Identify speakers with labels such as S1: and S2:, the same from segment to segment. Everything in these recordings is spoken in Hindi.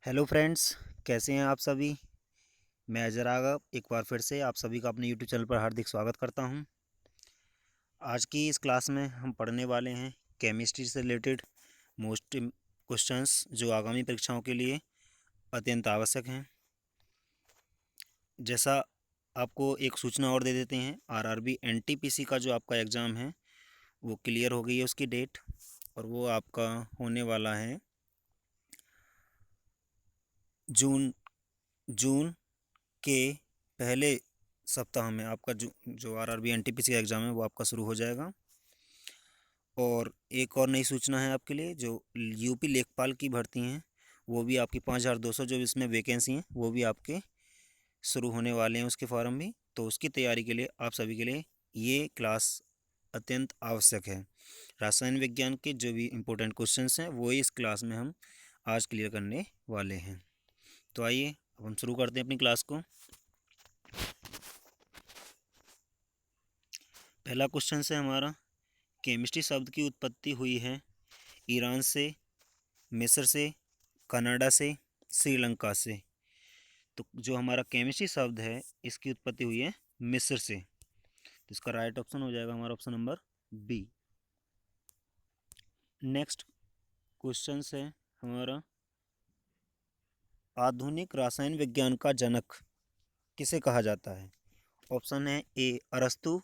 S1: हेलो फ्रेंड्स, कैसे हैं आप सभी। मैं अजय राघव एक बार फिर से आप सभी का अपने यूट्यूब चैनल पर हार्दिक स्वागत करता हूं। आज की इस क्लास में हम पढ़ने वाले हैं केमिस्ट्री से रिलेटेड मोस्ट क्वेश्चंस जो आगामी परीक्षाओं के लिए अत्यंत आवश्यक हैं। जैसा आपको एक सूचना और दे देते हैं, आरआरबी एनटीपीसी का जो आपका एग्ज़ाम है वो क्लियर हो गई है उसकी डेट, और वो आपका होने वाला है जून जून के पहले सप्ताह में। आपका जो जो आरआरबी एनटीपीसी का एग्ज़ाम है वो आपका शुरू हो जाएगा। और एक और नई सूचना है आपके लिए, जो यूपी लेखपाल की भर्ती हैं वो भी आपकी 5200 जो इसमें वैकेंसी हैं वो भी आपके शुरू होने वाले हैं, उसके फॉर्म भी। तो उसकी तैयारी के लिए आप सभी के लिए ये क्लास अत्यंत आवश्यक है। रासायन विज्ञान के जो भी इम्पोर्टेंट क्वेश्चंस हैं वो इस क्लास में हम आज क्लियर करने वाले हैं। तो आइए अब हम शुरू करते हैं अपनी क्लास को। पहला क्वेश्चन है हमारा, केमिस्ट्री शब्द की उत्पत्ति हुई है ईरान से, मिस्र से, कनाडा से, श्रीलंका से। तो जो हमारा केमिस्ट्री शब्द है इसकी उत्पत्ति हुई है मिस्र से। तो इसका राइट ऑप्शन हो जाएगा हमारा option number B. Next question है हमारा, आधुनिक रसायन विज्ञान का जनक किसे कहा जाता है। ऑप्शन है ए अरस्तु,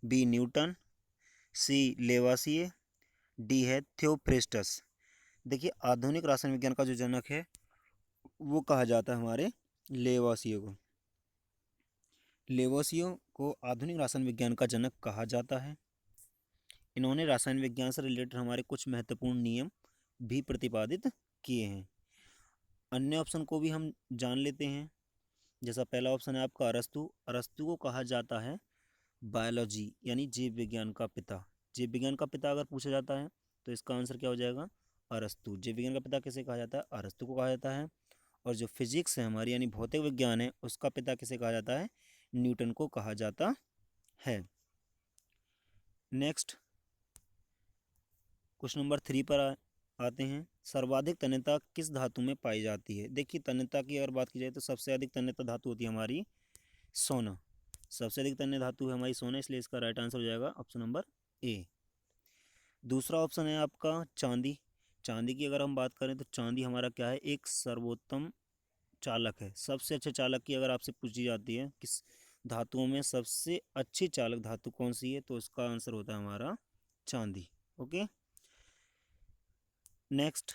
S1: बी न्यूटन, सी लेवासिए, डी है थियोफ्रिस्टस। देखिए, आधुनिक रासायन विज्ञान का जो जनक है वो कहा जाता है हमारे लेवासियो को। लेवासियो को आधुनिक रासायन विज्ञान का जनक कहा जाता है। इन्होंने रासायन विज्ञान से रिलेटेड हमारे कुछ महत्वपूर्ण नियम भी प्रतिपादित किए हैं। अन्य ऑप्शन को भी हम जान लेते हैं। जैसा पहला ऑप्शन है आपका अरस्तु। अरस्तु को कहा जाता है बायोलॉजी यानी जीव विज्ञान का पिता। जीव विज्ञान का पिता अगर पूछा जाता है तो इसका आंसर क्या हो जाएगा, अरस्तु। जीव विज्ञान का पिता किसे कहा जाता है, अरस्तु को कहा जाता है। और जो फिजिक्स है हमारी यानी भौतिक विज्ञान है उसका पिता किसे कहा जाता है, न्यूटन को कहा जाता है। नेक्स्ट क्वेश्चन नंबर 3 पर आते हैं, सर्वाधिक तन्यता किस धातु में पाई जाती है। देखिए, तन्यता की अगर बात की जाए तो सबसे अधिक तन्यता धातु होती है हमारी सोना। सबसे अधिक तन्य धातु है हमारी सोना, इसलिए इसका राइट आंसर हो जाएगा ऑप्शन नंबर ए। दूसरा ऑप्शन है आपका चांदी। चांदी की अगर हम बात करें तो चांदी हमारा क्या है, एक सर्वोत्तम चालक है। सबसे अच्छे चालक की अगर आपसे पूछी जाती है किस धातुओं में सबसे अच्छी चालक धातु कौन सी है, तो इसका आंसर होता है हमारा चांदी। ओके। नेक्स्ट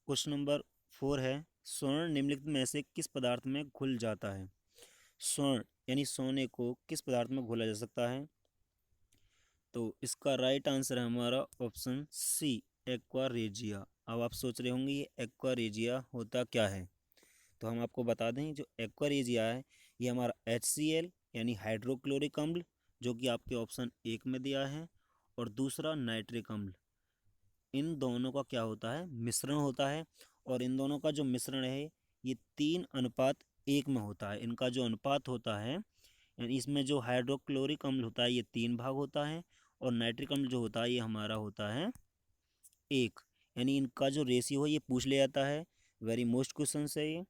S1: क्वेश्चन नंबर 4 है, स्वर्ण निम्नलिखित में से किस पदार्थ में घुल जाता है। स्वर्ण यानी सोने को किस पदार्थ में घोला जा सकता है, तो इसका राइट आंसर है हमारा ऑप्शन सी, एक्वा रेजिया। अब आप सोच रहे होंगे ये एक्वा रेजिया होता क्या है, तो हम आपको बता दें जो एक्वा रेजिया है ये हमारा HCl यानी हाइड्रोक्लोरिक अम्ल, जो कि आपके ऑप्शन 1 में दिया है, और दूसरा नाइट्रिक अम्ल, इन दोनों का क्या होता है, मिश्रण होता है। और इन दोनों का जो मिश्रण है ये 3:1 में होता है। इनका जो अनुपात होता है, यानी इसमें जो हाइड्रोक्लोरिक अम्ल होता है ये 3 भाग होता है, और नाइट्रिक अम्ल जो होता है ये हमारा होता है 1। यानी इनका जो रेशियो है ये पूछ लिया जाता है, वेरी मोस्ट क्वेश्चन है ये।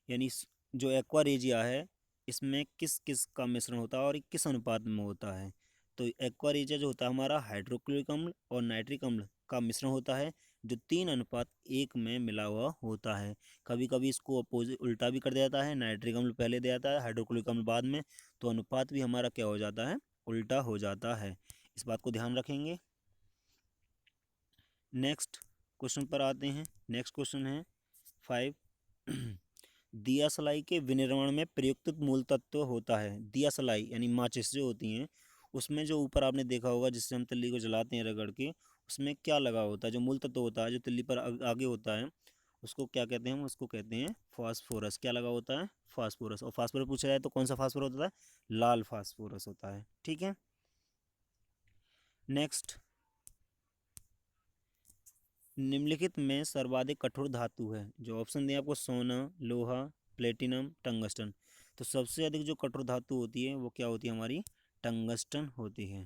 S1: यानी जो एक्वा रेजिया है इसमें किस किस का मिश्रण होता है और ये किस अनुपात में होता है, तो एक्वा रेजिया जो होता है हमारा हाइड्रोक्लोरिक अम्ल और नाइट्रिक अम्ल का मिश्रण होता है, जो 3:1 में मिला हुआ होता है। कभी कभी इसको अपोजिट उल्टा भी कर दिया जाता है, नाइट्रिक अम्ल पहले दिया जाता है, हाइड्रोक्लोरिक अम्ल बाद में, तो अनुपात भी हमारा क्या हो जाता है, उल्टा हो जाता है। इस बात को ध्यान रखेंगे। नेक्स्ट क्वेश्चन पर आते हैं। नेक्स्ट क्वेश्चन है 5, दिया सलाई के विनिर्माण में प्रयुक्त मूल तत्व होता है। दिया सलाई यानी माचिस जो होती हैं उसमें जो ऊपर आपने देखा होगा जिससे हम तिल्ली को जलाते हैं रगड़ के, उसमें क्या लगा होता है, जो मूल तत्व होता है जो तिल्ली पर आगे होता है उसको क्या कहते हैं, हम उसको कहते हैं फास्फोरस। क्या लगा होता है, फास्फोरस। और फास्फोरस पूछा जाए तो कौन सा फास्फोरस होता है, लाल फास्फोरस होता है। ठीक है। नेक्स्ट, निम्नलिखित में सर्वाधिक कठोर धातु है। जो ऑप्शन दिए आपको सोना, लोहा, प्लेटिनम, टंगस्टन। तो सबसे अधिक जो कठोर धातु होती है वो क्या होती है हमारी, टंगस्टन होती है।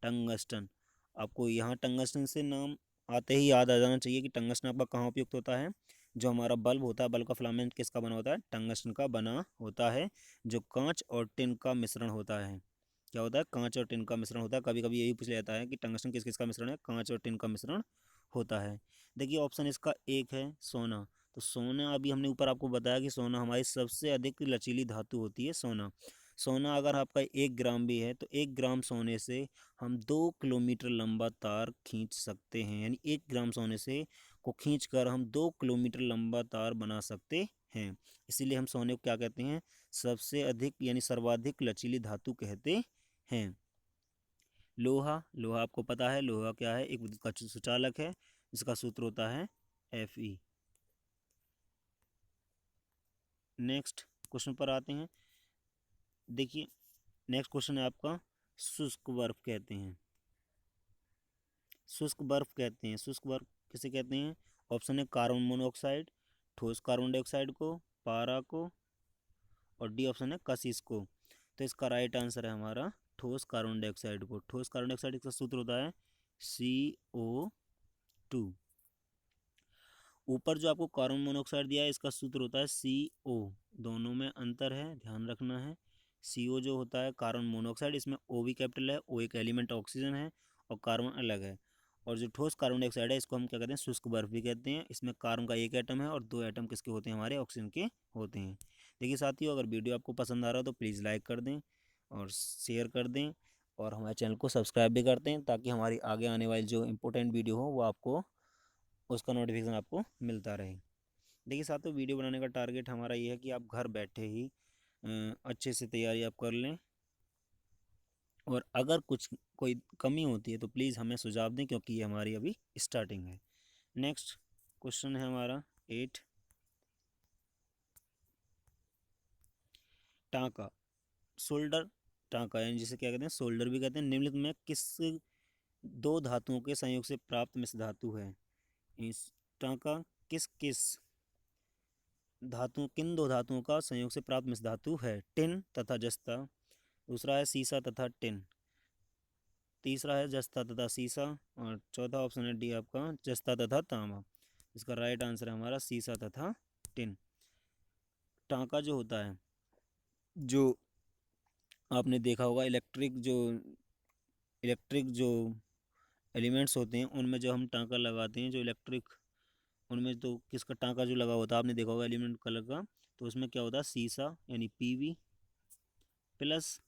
S1: टंगस्टन, आपको यहाँ टंगस्टन से नाम आते ही याद आ जाना चाहिए कि टंगस्टन आपका कहाँ उपयुक्त होता है। जो हमारा बल्ब होता है, बल्ब का फिलामेंट किसका बना होता है, टंगस्टन का बना होता है, जो कांच और टिन का मिश्रण होता है। क्या होता है, कांच और टिन का मिश्रण होता है। कभी कभी यही पूछ लिया जाता है कि टंगस्टन किस किस का मिश्रण है, कांच और टिन का मिश्रण होता है। देखिए ऑप्शन इसका एक है सोना। तो सोना, अभी हमने ऊपर आपको बताया कि सोना हमारी सबसे अधिक लचीली धातु होती है सोना। सोना अगर आपका 1 ग्राम भी है तो 1 ग्राम सोने से हम 2 किलोमीटर लंबा तार खींच सकते हैं, यानी 1 ग्राम सोने से को खींच कर हम 2 किलोमीटर लंबा तार बना सकते हैं। इसीलिए हम सोने को क्या कहते हैं, सबसे अधिक यानी सर्वाधिक लचीली धातु कहते हैं। लोहा, लोहा आपको पता है, लोहा क्या है, एक विद्युत का सुचालक है जिसका सूत्र होता है Fe। नेक्स्ट क्वेश्चन पर आते हैं। देखिए नेक्स्ट क्वेश्चन है आपका, शुष्क बर्फ कहते हैं, शुष्क बर्फ कहते हैं, शुष्क बर्फ किसे कहते हैं। ऑप्शन है कार्बन मोनोऑक्साइड, ठोस कार्बन डाइऑक्साइड को, पारा को, और डी ऑप्शन है कशिश को। तो इसका राइट आंसर है हमारा ठोस कार्बन डाइऑक्साइड को। ठोस कार्बन डाइऑक्साइड का सूत्र होता है CO2। ऊपर जो आपको कार्बन मोनोऑक्साइड दिया है इसका सूत्र होता है CO। दोनों में अंतर है, ध्यान रखना है। CO जो होता है कार्बन मोनोऑक्साइड, इसमें O भी कैपिटल है, O एक एलिमेंट ऑक्सीजन है और कार्बन अलग है। और जो ठोस कार्बन डाइऑक्साइड है इसको हम क्या कहते हैं, शुष्क बर्फ भी कहते हैं। इसमें कार्बन का एक एटम है और 2 एटम किसके होते हैं, हमारे ऑक्सीजन के होते हैं। देखिए साथियों, अगर वीडियो आपको पसंद आ रहा हो तो प्लीज़ लाइक कर दें और शेयर कर दें, और हमारे चैनल को सब्सक्राइब भी कर दें, ताकि हमारी आगे आने वाली जो इंपॉर्टेंट वीडियो हो वो आपको, उसका नोटिफिकेशन आपको मिलता रहे। देखिए साथियों, वीडियो बनाने का टारगेट हमारा ये है कि आप घर बैठे ही अच्छे से तैयारी आप कर लें, और अगर कुछ कोई कमी होती है तो प्लीज़ हमें सुझाव दें, क्योंकि ये हमारी अभी स्टार्टिंग है। नेक्स्ट क्वेश्चन है हमारा 8, टाँका, शोल्डर टाँका, यानी जिसे क्या कहते हैं, शोल्डर भी कहते हैं, निम्नलिखित में किस दो धातुओं के संयोग से प्राप्त मिश्र धातु है। इस टाँका किस किस धातु, किन दो धातुओं का संयोग से प्राप्त मिश्र धातु है। टिन तथा जस्ता, दूसरा है सीसा तथा टिन, तीसरा है जस्ता तथा सीसा, और चौथा ऑप्शन है डी आपका जस्ता तथा तांबा। इसका राइट आंसर है हमारा सीसा तथा टिन। टांका जो होता है, जो आपने देखा होगा इलेक्ट्रिक जो एलिमेंट्स होते हैं उनमें जो हम टांका लगाते हैं, जो इलेक्ट्रिक, उनमें तो किसका टांका जो लगा होता है आपने देखा होगा एलिमेंट कलर का, तो उसमें क्या होता है, सीसा यानी Pb plus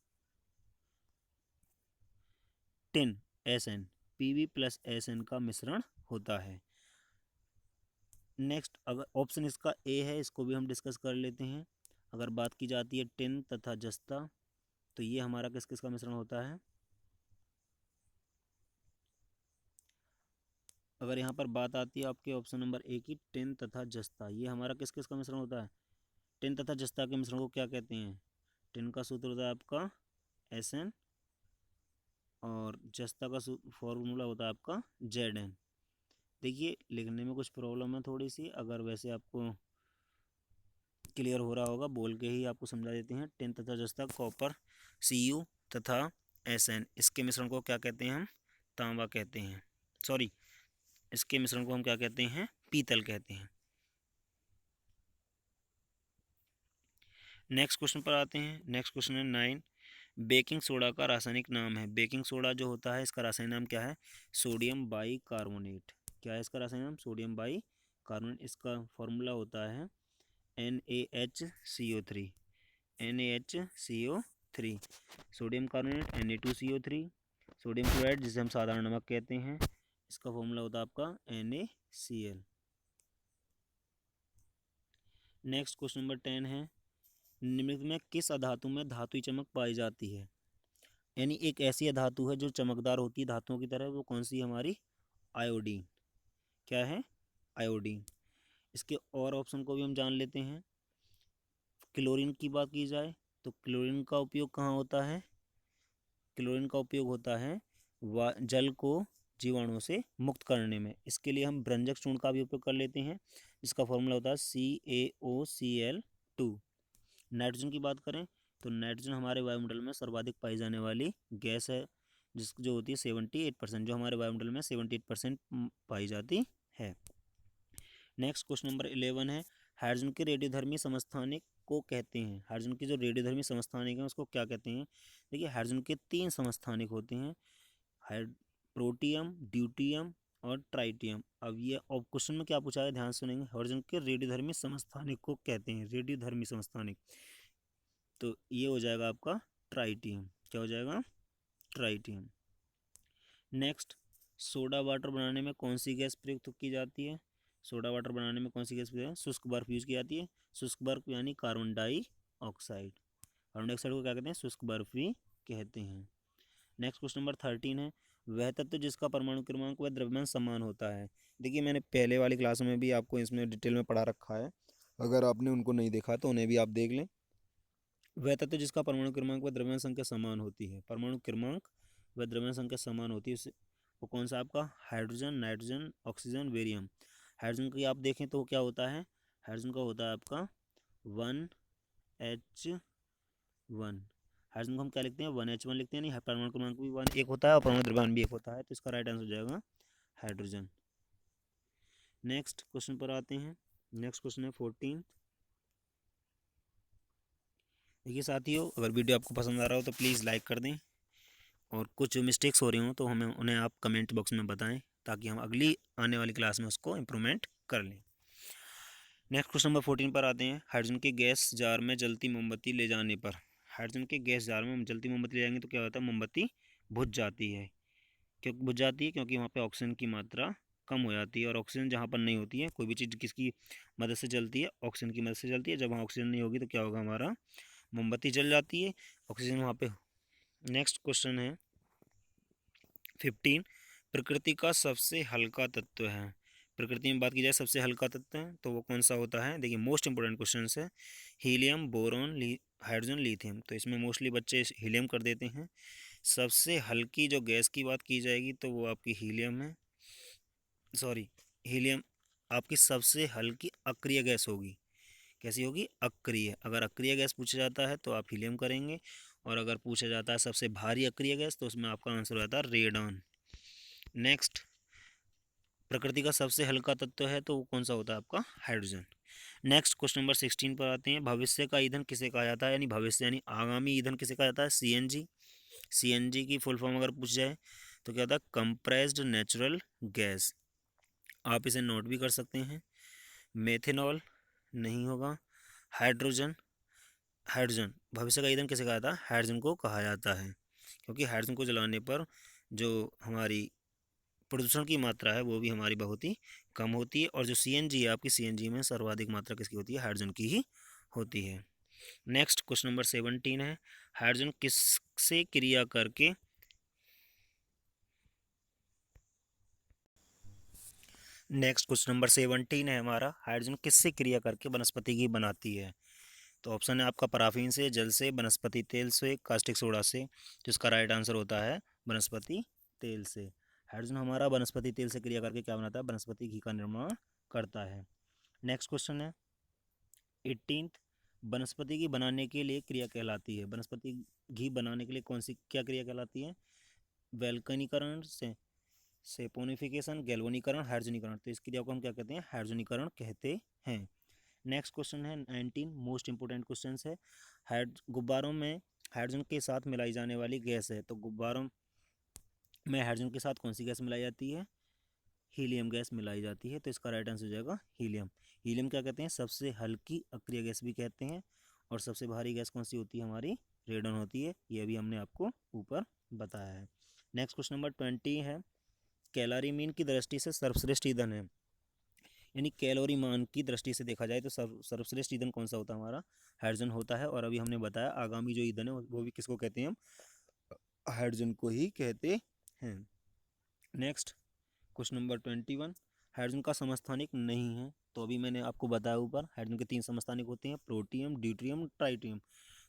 S1: tin Sn, Pb plus Sn का मिश्रण होता है। नेक्स्ट, अगर ऑप्शन इसका ए है, इसको भी हम डिस्कस कर लेते हैं। अगर बात की जाती है टिन तथा जस्ता, तो ये हमारा किस किस का मिश्रण होता है। अगर यहाँ पर बात आती है आपके ऑप्शन नंबर ए की, टिन तथा जस्ता, ये हमारा किस किस का मिश्रण होता है। टिन तथा जस्ता के मिश्रण को क्या कहते हैं। टिन का सूत्र होता है आपका Sn, और जस्ता का फॉर्मूला होता है आपका Zn। देखिए लिखने में कुछ प्रॉब्लम है थोड़ी सी, अगर वैसे आपको क्लियर हो रहा होगा बोल के ही आपको समझा देते हैं। टिन तथा जस्ता कॉपर Cu तथा Sn, इसके मिश्रण को क्या कहते हैं हम, तांबा कहते हैं। सॉरी, इसके मिश्रण को हम क्या कहते हैं, पीतल कहते हैं। नेक्स्ट क्वेश्चन पर आते हैं। नेक्स्ट क्वेश्चन है 9, बेकिंग सोडा का रासायनिक नाम है। बेकिंग सोडा जो होता है इसका रासायनिक नाम क्या है, सोडियम बाई कार्बोनेट। क्या है इसका रासायनिक नाम, सोडियम बाई कार्बोनेट। इसका फॉर्मूला होता है NaHCO3, NaHCO3। Sodium carbonate Na2CO3, sodium chloride जिसे हम साधारण नमक कहते हैं, इसका फॉर्मूला होता है आपका NaCl। नेक्स्ट क्वेश्चन नंबर 10 है, निम्नलिखित में किस अधातु में धातुई चमक पाई जाती है। यानी एक ऐसी धातु है जो चमकदार होती है धातुओं की तरह, वो कौन सी है हमारी, आयोडीन। क्या है, आयोडीन। इसके और ऑप्शन को भी हम जान लेते हैं। क्लोरीन की बात की जाए तो क्लोरीन का उपयोग कहाँ होता है, क्लोरीन का उपयोग होता है जल को जीवाणुओं से मुक्त करने में। इसके लिए हम भ्रंजक चूर्ण का भी उपयोग कर लेते हैं, जिसका फॉर्मूला होता है CaOCl2। नाइट्रोजन की बात करें तो नाइट्रोजन हमारे वायुमंडल में सर्वाधिक पाई जाने वाली गैस है, जिस जो होती है 78%, जो हमारे वायुमंडल में 78% पाई जाती है। नेक्स्ट क्वेश्चन नंबर 11 है, हाइड्रोजन के रेडियोधर्मी समस्थानिक को कहते हैं, हाइड्रोजन की जो रेडियोधर्मी समस्थानिक है उसको क्या कहते हैं। देखिए हाइड्रोजन के 3 समस्थानिक होते हैं, हाइड प्रोटियम, ड्यूटियम और ट्राइटियम। अब ये और क्वेश्चन में क्या पूछा है, ध्यान सुनेंगे, हाइड्रोजन के रेडियोधर्मी समस्थानिक को कहते हैं, रेडियोधर्मी समस्थानिक, तो ये हो जाएगा आपका ट्राइटियम। क्या हो जाएगा, ट्राइटियम। नेक्स्ट, सोडा वाटर बनाने में कौन सी गैस प्रयुक्त की जाती है, सोडा वाटर बनाने में कौन सी गैस प्रयुक्त, शुष्क बर्फ यूज की जाती है, शुष्क बर्फ यानी कार्बन डाइऑक्साइड, कार्बन डाइऑक्साइड को क्या कहते हैं, शुष्क बर्फ भी कहते हैं। नेक्स्ट क्वेश्चन नंबर 13 है, वह तत्व जिसका परमाणु क्रमांक व द्रव्यमान समान होता है। देखिए मैंने पहले वाली क्लास में भी आपको इसमें डिटेल में पढ़ा रखा है, अगर आपने उनको नहीं देखा तो उन्हें भी आप देख लें। वह तत्व जिसका परमाणु क्रमांक व द्रव्यमान संख्या समान होती है, परमाणु क्रमांक व द्रव्यमान संख्या समान होती है, वो कौन सा आपका, hydrogen, nitrogen, oxygen, barium. Hydrogen की आप देखें तो क्या होता है, हाइड्रोजन का होता है आपका 1H1, हाइड्रोजन को हम क्या लिखते हैं, 1H1 लिखते हैं, नहीं परमाणु क्रमांक भी 1 एक होता है और परमाणु द्रव्यमान भी एक होता है, तो इसका राइट आंसर हो जाएगा हाइड्रोजन। नेक्स्ट क्वेश्चन पर आते हैं, नेक्स्ट क्वेश्चन है 14। देखिए साथियों, अगर वीडियो आपको पसंद आ रहा हो तो प्लीज़ लाइक कर दें, और कुछ मिस्टेक्स हो रही हो तो हमें उन्हें आप कमेंट बॉक्स में बताएं, ताकि हम अगली आने वाली क्लास में उसको इम्प्रूवमेंट कर लें। नेक्स्ट क्वेश्चन नंबर 14 पर आते हैं, हाइड्रोजन के गैस जार में जलती मोमबत्ती ले जाने पर, हाइड्रोजन के गैस जार में हम जलती मोमबत्ती ले जाएंगे तो क्या होता है, मोमबत्ती बुझ जाती है। क्यों बुझ जाती है, क्योंकि वहाँ पे ऑक्सीजन की मात्रा कम हो जाती है, और ऑक्सीजन जहाँ पर नहीं होती है, कोई भी चीज़ किसकी मदद से जलती है, ऑक्सीजन की मदद से जलती है, जब वहाँ ऑक्सीजन नहीं होगी तो क्या होगा, हमारा मोमबत्ती जल जाती है, ऑक्सीजन वहाँ पे। नेक्स्ट क्वेश्चन है 15, प्रकृति का सबसे हल्का तत्व है, प्रकृति में बात की जाए सबसे हल्का तत्व है तो वो कौन सा होता है। देखिए मोस्ट इंपोर्टेंट क्वेश्चन है, हीलियम, बोरॉन, हाइड्रोजन, लिथियम, तो इसमें मोस्टली बच्चे हीलियम कर देते हैं। सबसे हल्की जो गैस की बात की जाएगी तो वो आपकी हीलियम है, सॉरी, हीलियम आपकी सबसे हल्की अक्रिय गैस होगी। कैसी होगी, अक्रिय। अगर अक्रिय गैस पूछा जाता है तो आप हीलियम करेंगे, और अगर पूछा जाता है सबसे भारी अक्रिय गैस तो उसमें आपका आंसर हो जाता है रेडॉन। नेक्स्ट, प्रकृति का सबसे हल्का तत्व है तो वो कौन सा होता है आपका, हाइड्रोजन। नेक्स्ट क्वेश्चन नंबर 16 पर आते हैं, भविष्य का ईंधन किसे कहा जाता है, यानी भविष्य यानी आगामी ईंधन किसे कहा जाता है, सीएनजी। सीएनजी की फुल फॉर्म अगर पूछ जाए तो क्या होता है, कंप्रेस्ड नेचुरल गैस, आप इसे नोट भी कर सकते हैं। मेथेनॉल नहीं होगा, हाइड्रोजन, हाइड्रोजन भविष्य का ईंधन किसे कहा जाता है, हाइड्रोजन को कहा जाता है, क्योंकि हाइड्रोजन को जलाने पर जो हमारी प्रदूषण की मात्रा है वो भी हमारी बहुत ही कम होती है, और जो सीएनजी है आपकी, सीएनजी में सर्वाधिक मात्रा किसकी होती है, हाइड्रोजन की ही होती है। नेक्स्ट क्वेश्चन नंबर 17 है, हाइड्रोजन किससे क्रिया करके, नेक्स्ट क्वेश्चन नंबर 17 है हमारा, हाइड्रोजन किससे क्रिया करके वनस्पति घी बनाती है। तो ऑप्शन है आपका पराफीन से, जल से, वनस्पति तेल से, कास्टिक सोडा से, तो इसका राइट आंसर होता है वनस्पति तेल से। हाइड्रोजन हमारा वनस्पति तेल से क्रिया करके क्या बनाता है, वनस्पति घी का निर्माण करता है। नेक्स्ट क्वेश्चन है 18, वनस्पति घी बनाने के लिए क्रिया कहलाती है, वनस्पति घी बनाने के लिए कौन सी क्या क्रिया कहलाती है, वैल्कनीकरण से, सेपोनिफिकेशन, गैल्वेनीकरण, हाइड्रोजनीकरण, तो इस क्रिया को हम क्या कहते हैं, हाइड्रोजनीकरण कहते हैं। नेक्स्ट क्वेश्चन है 19, मोस्ट इंपोर्टेंट क्वेश्चन है, गुब्बारों में हाइड्रोजन के साथ मिलाई जाने वाली गैस है, तो गुब्बारों में हाइड्रोजन के साथ कौन सी गैस मिलाई जाती है, हीलियम गैस मिलाई जाती है, तो इसका राइट आंसर हो जाएगा हीलियम। हीलियम क्या कहते हैं, सबसे हल्की अक्रिय गैस भी कहते हैं, और सबसे भारी गैस कौन सी होती है हमारी, रेडन होती है, ये भी हमने आपको ऊपर बताया है। नेक्स्ट क्वेश्चन नंबर 20 है, कैलोरी मीन की दृष्टि से सर्वश्रेष्ठ ईंधन है, यानी कैलोरी मान की दृष्टि से देखा जाए तो सर्वश्रेष्ठ ईंधन कौन सा होता है हमारा, हाइड्रोजन होता है, और अभी हमने बताया आगामी जो ईंधन है वो भी किसको कहते हैं, हम हाइड्रोजन को ही कहते हैं। नेक्स्ट क्वेश्चन नंबर 21, हाइड्रोजन का समस्थानिक नहीं है, तो अभी मैंने आपको बताया ऊपर हाइड्रोजन के 3 समस्थानिक होते हैं, प्रोटियम, ड्यूट्रियम, ट्राइटियम,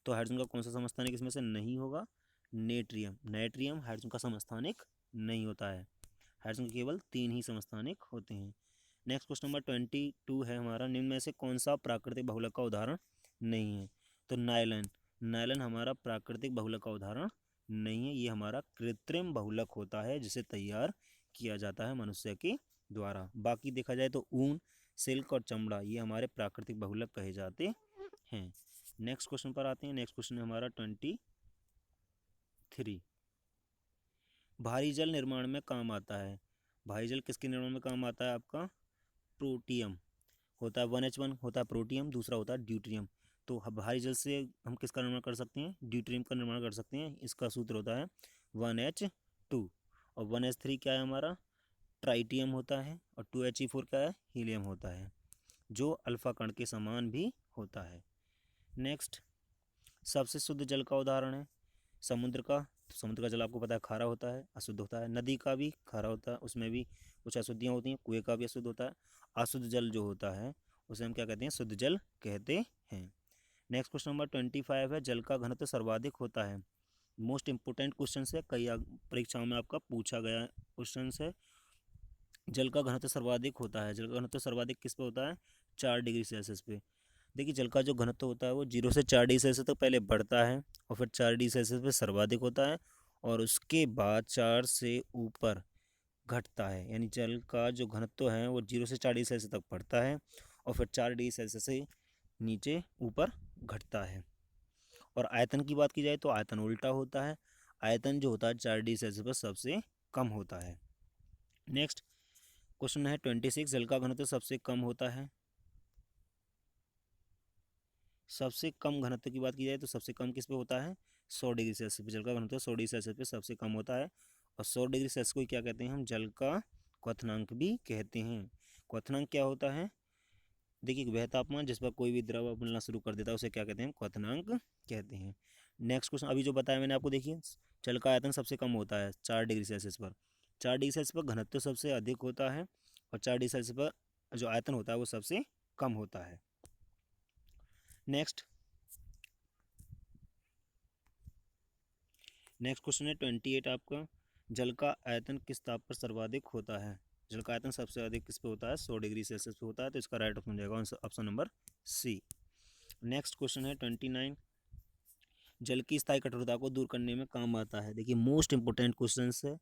S1: तो हाइड्रोजन का कौन सा समस्थानिक इसमें से नहीं होगा, नेट्रियम। नाइट्रियम हाइड्रोजन का समस्थानिक नहीं होता है, हाइड्रोजन के केवल 3 ही समस्थानिक होते हैं। नेक्स्ट क्वेश्चन नंबर 22 है हमारा, निम्न में से कौन सा प्राकृतिक बहुलक का उदाहरण नहीं है, तो नायलन, नायलन हमारा प्राकृतिक बहुलक का उदाहरण नहीं है, ये हमारा कृत्रिम बहुलक होता है जिसे तैयार किया जाता है मनुष्य के द्वारा। बाकी देखा जाए तो ऊन, सिल्क और चमड़ा ये हमारे प्राकृतिक बहुलक कहे जाते हैं। नेक्स्ट क्वेश्चन पर आते हैं। नेक्स्ट क्वेश्चन है हमारा 23। भारी जल निर्माण में काम आता है। भारी जल किसके निर्माण में काम आता है? आपका प्रोटियम होता है, 1H1 होता है प्रोटियम, दूसरा होता है ड्यूट्रियम। तो भारी जल से हम किसका निर्माण कर सकते हैं? ड्यूट्रियम का निर्माण कर सकते हैं। इसका सूत्र होता है 1H2 और 1H3 क्या है हमारा? ट्राइटियम होता है और 2He4 क्या है? हीलियम होता है, जो अल्फा कण के समान भी होता है। नेक्स्ट, सबसे शुद्ध जल का उदाहरण है समुद्र का। तो समुद्र का जल आपको पता है खारा होता है, अशुद्ध होता है। नदी का भी खारा होता है, उसमें भी कुछ अशुद्धियाँ होती हैं। कुएं का भी अशुद्ध होता है। अशुद्ध जल जो होता है उसे हम क्या कहते हैं? शुद्ध जल कहते हैं। नेक्स्ट क्वेश्चन नंबर 25 है, जल का घनत्व सर्वाधिक होता है। मोस्ट इंपोर्टेंट क्वेश्चन है, कई परीक्षाओं में आपका पूछा गया क्वेश्चन है। जल का घनत्व सर्वाधिक होता है। जल का घनत्व सर्वाधिक किस पे होता है? 4 डिग्री सेल्सियस पे। देखिए, जल का जो घनत्व होता है वो 0 से 4 डिग्री सेल्सियस तक पहले बढ़ता है और फिर 4 डिग्री सेल्सियस पे सर्वाधिक होता है और उसके बाद 4 से ऊपर घटता है। यानी जल का जो घनत्व है वो 0 से 4 डिग्री सेल्सियस तक बढ़ता है और फिर 4 डिग्री सेल्सियस से नीचे ऊपर घटता है। और आयतन की बात की जाए तो आयतन उल्टा होता है। आयतन जो होता है 4 डिग्री सेल्सियस पर सबसे कम होता है। नेक्स्ट क्वेश्चन है 26, जल का घनत्व सबसे कम होता है। सबसे कम घनत्व की बात की जाए तो सबसे कम किस पे होता है? 100 डिग्री सेल्सियस पे। जल का घनत्व 100 डिग्री सेल्सियस पे सबसे कम होता है और 100 डिग्री सेल्सियस को क्या कहते हैं? हम जल का क्वथनांक भी कहते हैं। क्वथनांक क्या होता है? देखिए, वह तापमान जिस पर कोई भी द्रव उबलना शुरू कर देता है उसे क्या कहते हैं? क्वथनांक कहते हैं। नेक्स्ट क्वेश्चन अभी जो बताया मैंने आपको, देखिए जल का आयतन सबसे कम होता है 4 डिग्री सेल्सियस पर। 4 डिग्री सेल्सियस पर घनत्व सबसे अधिक होता है और 4 डिग्री सेल्सियस पर जो आयतन होता है वो सबसे कम होता है। नेक्स्ट क्वेश्चन है 28 आपका, जल का आयतन किस ताप पर सर्वाधिक होता है? जल का आयतन सबसे अधिक किस पे होता है? 100 डिग्री सेल्सियस पे होता है। तो इसका राइट ऑप्शन जाएगा option number C. Next question है 29, जल की स्थायी कठोरता को दूर करने में काम आता है। देखिए, मोस्ट इंपोर्टेंट क्वेश्चन है।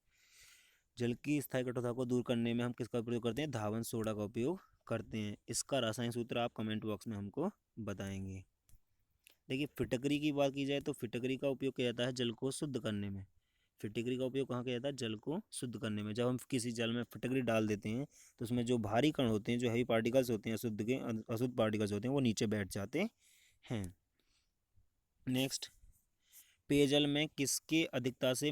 S1: जल की स्थायी कठोरता को दूर करने में हम किसका उपयोग करते हैं? धावन सोडा का उपयोग करते हैं। इसका रासायनिक सूत्र आप कमेंट बॉक्स में हमको बताएंगे। देखिए, फिटकरी की बात की जाए तो फिटकरी का उपयोग किया जाता है जल को शुद्ध करने में। फिटकरी का उपयोग कहाँ किया जाता है? जल को शुद्ध करने में। जब हम किसी जल में फिटकरी डाल देते हैं तो उसमें जो भारी कण होते हैं, जो हैवी पार्टिकल्स होते हैं, अशुद्ध पार्टिकल्स होते हैं, वो नीचे बैठ जाते हैं। नेक्स्ट, पेयजल में किसके अधिकता से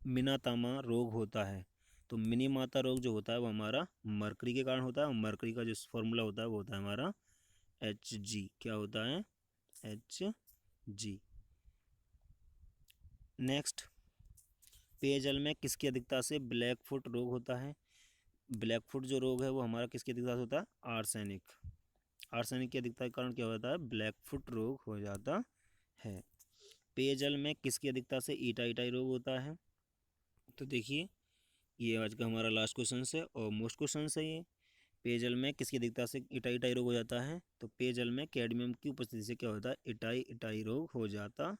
S1: मिनातामा रोग होता है? तो मिनीमाता रोग जो होता है वो हमारा मरकरी के कारण होता है और मरकरी का जो फॉर्मूला होता है वो होता है हमारा Hg। क्या होता है? Hg। नेक्स्ट, पेयजल में किसकी अधिकता से ब्लैक फुट रोग होता है? ब्लैक फुट जो रोग है वो हमारा किसकी अधिकता से होता है? आर्सेनिक। आर्सेनिक की अधिकता के कारण क्या होता है? ब्लैक फुट रोग हो जाता है। पेयजल में किसकी अधिकता से ईटाई रोग होता है? तो देखिए, ये आज का हमारा लास्ट क्वेश्चन है और मोस्ट क्वेश्चन है ये। पेयजल में किसकी अधिकता से इटाई रोग हो जाता है? तो पेयजल में कैडमियम की उपस्थिति से क्या होता है? इटाई रोग हो जाता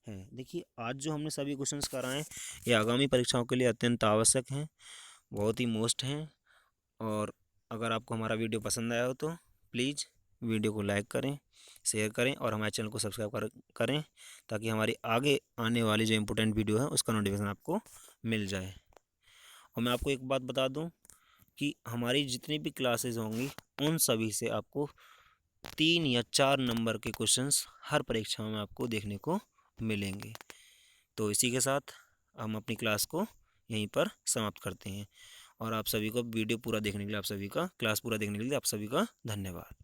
S1: है। देखिए, आज जो हमने सभी क्वेश्चंस कराए हैं ये आगामी परीक्षाओं के लिए अत्यंत आवश्यक हैं, बहुत ही मोस्ट हैं। और अगर आपको हमारा वीडियो पसंद आया हो तो प्लीज़ वीडियो को लाइक करें, शेयर करें और हमारे चैनल को सब्सक्राइब करें ताकि हमारी आगे आने वाली जो इम्पोर्टेंट वीडियो है उसका नोटिफिकेशन आपको मिल जाए। और मैं आपको एक बात बता दूं कि हमारी जितनी भी क्लासेस होंगी उन सभी से आपको 3 या 4 नंबर के क्वेश्चंस हर परीक्षा में आपको देखने को मिलेंगे। तो इसी के साथ हम अपनी क्लास को यहीं पर समाप्त करते हैं और आप सभी को वीडियो पूरा देखने के लिए, आप सभी का क्लास पूरा देखने के लिए आप सभी का धन्यवाद।